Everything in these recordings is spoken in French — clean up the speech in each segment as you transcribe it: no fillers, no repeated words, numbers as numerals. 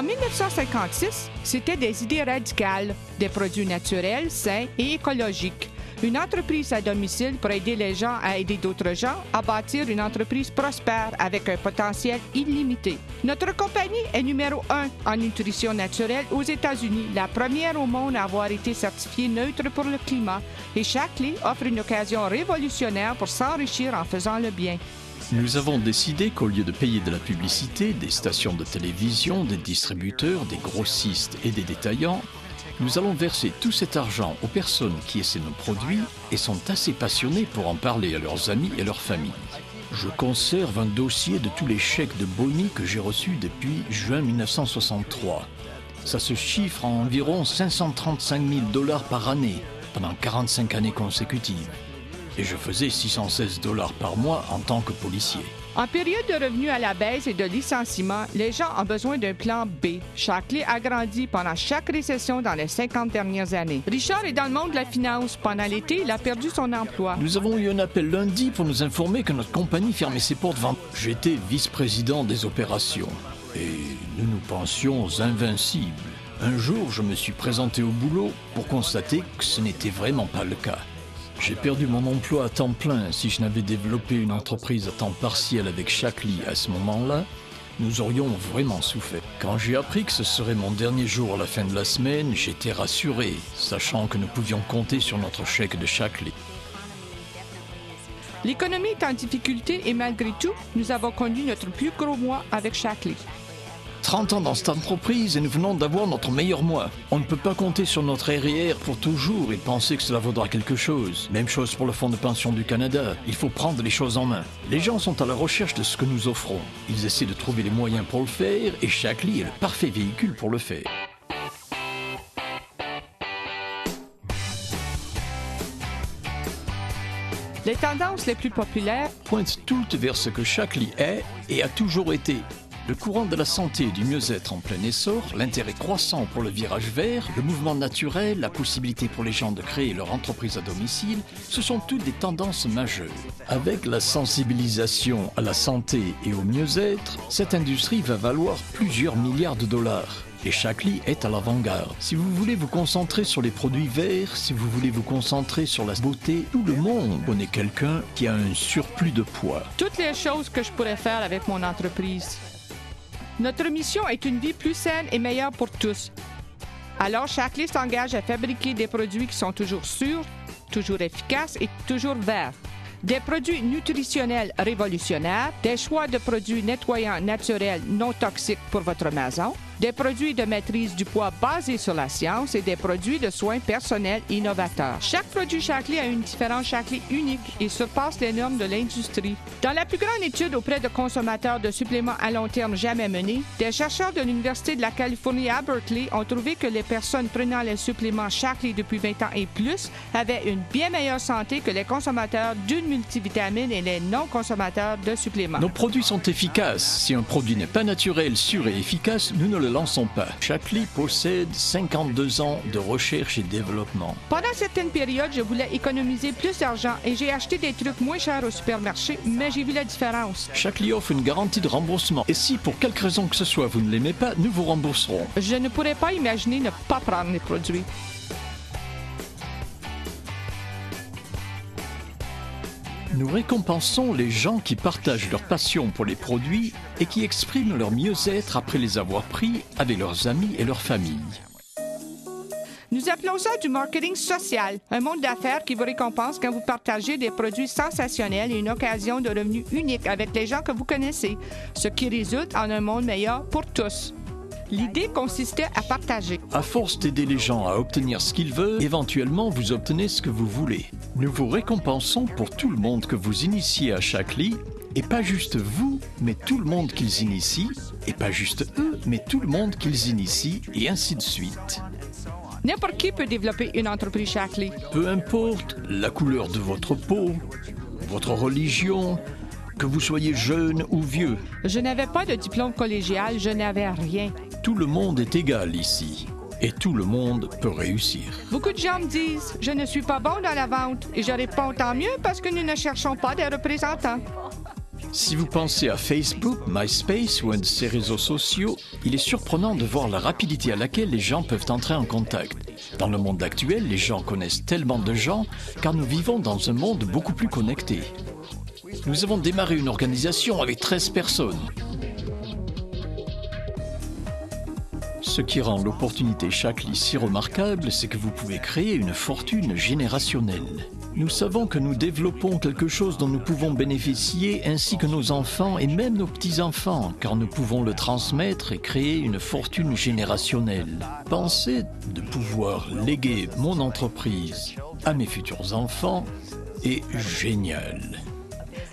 En 1956, c'était des idées radicales, des produits naturels, sains et écologiques. Une entreprise à domicile pour aider les gens à aider d'autres gens à bâtir une entreprise prospère avec un potentiel illimité. Notre compagnie est numéro 1 en nutrition naturelle aux États-Unis, la première au monde à avoir été certifiée neutre pour le climat. Et Shaklee offre une occasion révolutionnaire pour s'enrichir en faisant le bien. Nous avons décidé qu'au lieu de payer de la publicité, des stations de télévision, des distributeurs, des grossistes et des détaillants, nous allons verser tout cet argent aux personnes qui essaient nos produits et sont assez passionnées pour en parler à leurs amis et leurs familles. Je conserve un dossier de tous les chèques de boni que j'ai reçus depuis juin 1963. Ça se chiffre en environ 535 000 $ par année, pendant 45 années consécutives. Et je faisais 616 $ par mois en tant que policier. En période de revenus à la baisse et de licenciement, les gens ont besoin d'un plan B. Shaklee a grandi pendant chaque récession dans les 50 dernières années. Richard est dans le monde de la finance. Pendant l'été, il a perdu son emploi. Nous avons eu un appel lundi pour nous informer que notre compagnie fermait ses portes vendredi. J'étais vice-président des opérations et nous nous pensions invincibles. Un jour, je me suis présenté au boulot pour constater que ce n'était vraiment pas le cas. J'ai perdu mon emploi à temps plein. Si je n'avais développé une entreprise à temps partiel avec Shaklee à ce moment-là, nous aurions vraiment souffert. Quand j'ai appris que ce serait mon dernier jour à la fin de la semaine, j'étais rassuré, sachant que nous pouvions compter sur notre chèque de Shaklee. L'économie est en difficulté et malgré tout, nous avons connu notre plus gros mois avec Shaklee. 30 ans dans cette entreprise et nous venons d'avoir notre meilleur mois. On ne peut pas compter sur notre REER pour toujours et penser que cela vaudra quelque chose. Même chose pour le Fonds de pension du Canada. Il faut prendre les choses en main. Les gens sont à la recherche de ce que nous offrons. Ils essaient de trouver les moyens pour le faire et Shaklee est le parfait véhicule pour le faire. Les tendances les plus populaires pointent toutes vers ce que Shaklee est et a toujours été. Le courant de la santé et du mieux-être en plein essor, l'intérêt croissant pour le virage vert, le mouvement naturel, la possibilité pour les gens de créer leur entreprise à domicile, ce sont toutes des tendances majeures. Avec la sensibilisation à la santé et au mieux-être, cette industrie va valoir plusieurs milliards de dollars. Et Shaklee est à l'avant-garde. Si vous voulez vous concentrer sur les produits verts, si vous voulez vous concentrer sur la beauté, tout le monde connaît quelqu'un qui a un surplus de poids. Toutes les choses que je pourrais faire avec mon entreprise. Notre mission est une vie plus saine et meilleure pour tous. Alors, Shaklee s'engage à fabriquer des produits qui sont toujours sûrs, toujours efficaces et toujours verts. Des produits nutritionnels révolutionnaires, des choix de produits nettoyants naturels non toxiques pour votre maison, des produits de maîtrise du poids basés sur la science et des produits de soins personnels innovateurs. Chaque produit Shaklee a une différence Shaklee unique et surpasse les normes de l'industrie. Dans la plus grande étude auprès de consommateurs de suppléments à long terme jamais menée, des chercheurs de l'Université de la Californie à Berkeley ont trouvé que les personnes prenant les suppléments Shaklee depuis 20 ans et plus avaient une bien meilleure santé que les consommateurs d'une multivitamine et les non-consommateurs de suppléments. Nos produits sont efficaces. Si un produit n'est pas naturel, sûr et efficace, nous ne le lançons pas. Shaklee possède 52 ans de recherche et développement. Pendant certaines périodes, je voulais économiser plus d'argent et j'ai acheté des trucs moins chers au supermarché, mais j'ai vu la différence. Shaklee offre une garantie de remboursement. Et si, pour quelque raison que ce soit, vous ne l'aimez pas, nous vous rembourserons. Je ne pourrais pas imaginer ne pas prendre les produits. Nous récompensons les gens qui partagent leur passion pour les produits et qui expriment leur mieux-être après les avoir pris avec leurs amis et leurs familles. Nous appelons ça du marketing social, un monde d'affaires qui vous récompense quand vous partagez des produits sensationnels et une occasion de revenus unique avec les gens que vous connaissez, ce qui résulte en un monde meilleur pour tous. L'idée consistait à partager. À force d'aider les gens à obtenir ce qu'ils veulent, éventuellement vous obtenez ce que vous voulez. Nous vous récompensons pour tout le monde que vous initiez à Shaklee, et pas juste vous, mais tout le monde qu'ils initient, et pas juste eux, mais tout le monde qu'ils initient, et ainsi de suite. N'importe qui peut développer une entreprise Shaklee. Peu importe la couleur de votre peau, votre religion, que vous soyez jeune ou vieux. Je n'avais pas de diplôme collégial, je n'avais rien. Tout le monde est égal ici. Et tout le monde peut réussir. Beaucoup de gens me disent « Je ne suis pas bon dans la vente » et je réponds « Tant mieux parce que nous ne cherchons pas des représentants ». Si vous pensez à Facebook, MySpace ou un de ces réseaux sociaux, il est surprenant de voir la rapidité à laquelle les gens peuvent entrer en contact. Dans le monde actuel, les gens connaissent tellement de gens car nous vivons dans un monde beaucoup plus connecté. Nous avons démarré une organisation avec 13 personnes. Ce qui rend l'opportunité Shaklee si remarquable, c'est que vous pouvez créer une fortune générationnelle. Nous savons que nous développons quelque chose dont nous pouvons bénéficier ainsi que nos enfants et même nos petits-enfants, car nous pouvons le transmettre et créer une fortune générationnelle. Penser de pouvoir léguer mon entreprise à mes futurs enfants est génial.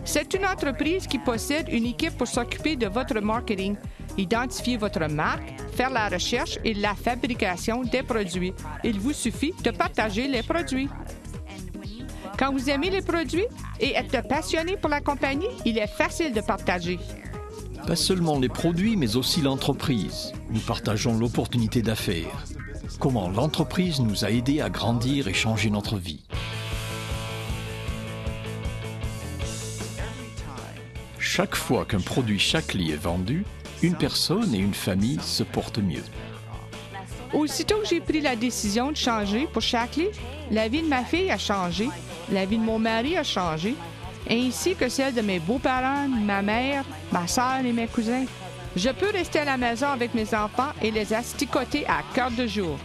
C'est une entreprise qui possède une équipe pour s'occuper de votre marketing, identifier votre marque, faire la recherche et la fabrication des produits. Il vous suffit de partager les produits. Quand vous aimez les produits et êtes passionné pour la compagnie, il est facile de partager. Pas seulement les produits, mais aussi l'entreprise. Nous partageons l'opportunité d'affaires. Comment l'entreprise nous a aidés à grandir et changer notre vie. Chaque fois qu'un produit Shaklee est vendu, une personne et une famille se portent mieux. Aussitôt que j'ai pris la décision de changer pour Shaklee, la vie de ma fille a changé, la vie de mon mari a changé, ainsi que celle de mes beaux-parents, ma mère, ma sœur et mes cousins. Je peux rester à la maison avec mes enfants et les asticoter à cœur de jour.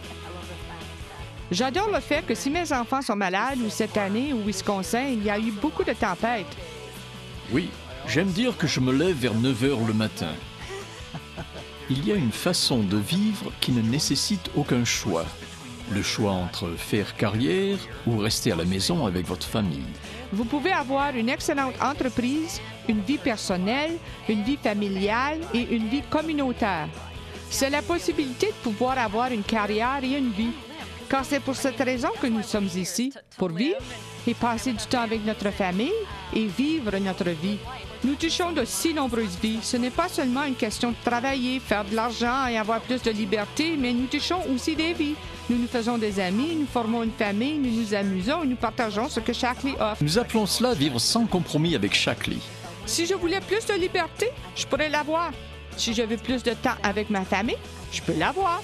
J'adore le fait que si mes enfants sont malades ou cette année au Wisconsin, il y a eu beaucoup de tempêtes. Oui, j'aime dire que je me lève vers 9 heures le matin. Il y a une façon de vivre qui ne nécessite aucun choix. Le choix entre faire carrière ou rester à la maison avec votre famille. Vous pouvez avoir une excellente entreprise, une vie personnelle, une vie familiale et une vie communautaire. C'est la possibilité de pouvoir avoir une carrière et une vie. Car c'est pour cette raison que nous sommes ici, pour vivre et passer du temps avec notre famille et vivre notre vie. Nous touchons de si nombreuses vies. Ce n'est pas seulement une question de travailler, faire de l'argent et avoir plus de liberté, mais nous touchons aussi des vies. Nous nous faisons des amis, nous formons une famille, nous nous amusons et nous partageons ce que Shaklee offre. Nous appelons cela vivre sans compromis avec Shaklee. Si je voulais plus de liberté, je pourrais l'avoir. Si je veux plus de temps avec ma famille, je peux l'avoir.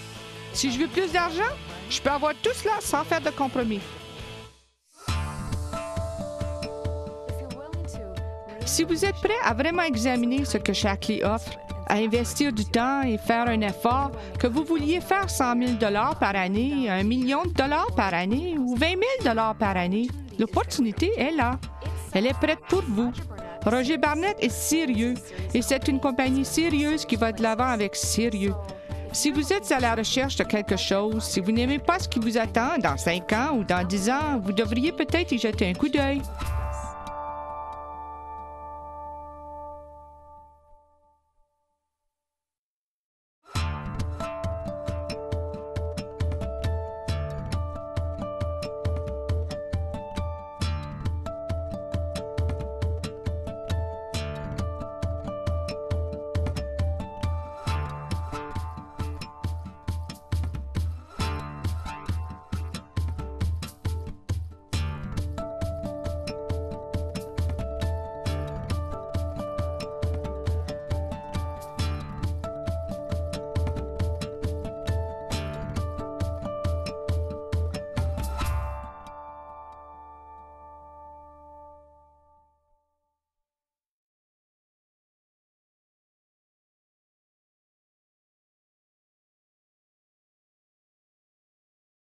Si je veux plus d'argent, je peux avoir tout cela sans faire de compromis. Si vous êtes prêt à vraiment examiner ce que Shaklee offre, à investir du temps et faire un effort, que vous vouliez faire 100 000 $ par année, 1 million de dollars par année ou 20 000 $ par année, l'opportunité est là. Elle est prête pour vous. Roger Barnett est sérieux et c'est une compagnie sérieuse qui va de l'avant avec sérieux. Si vous êtes à la recherche de quelque chose, si vous n'aimez pas ce qui vous attend dans 5 ans ou dans 10 ans, vous devriez peut-être y jeter un coup d'œil.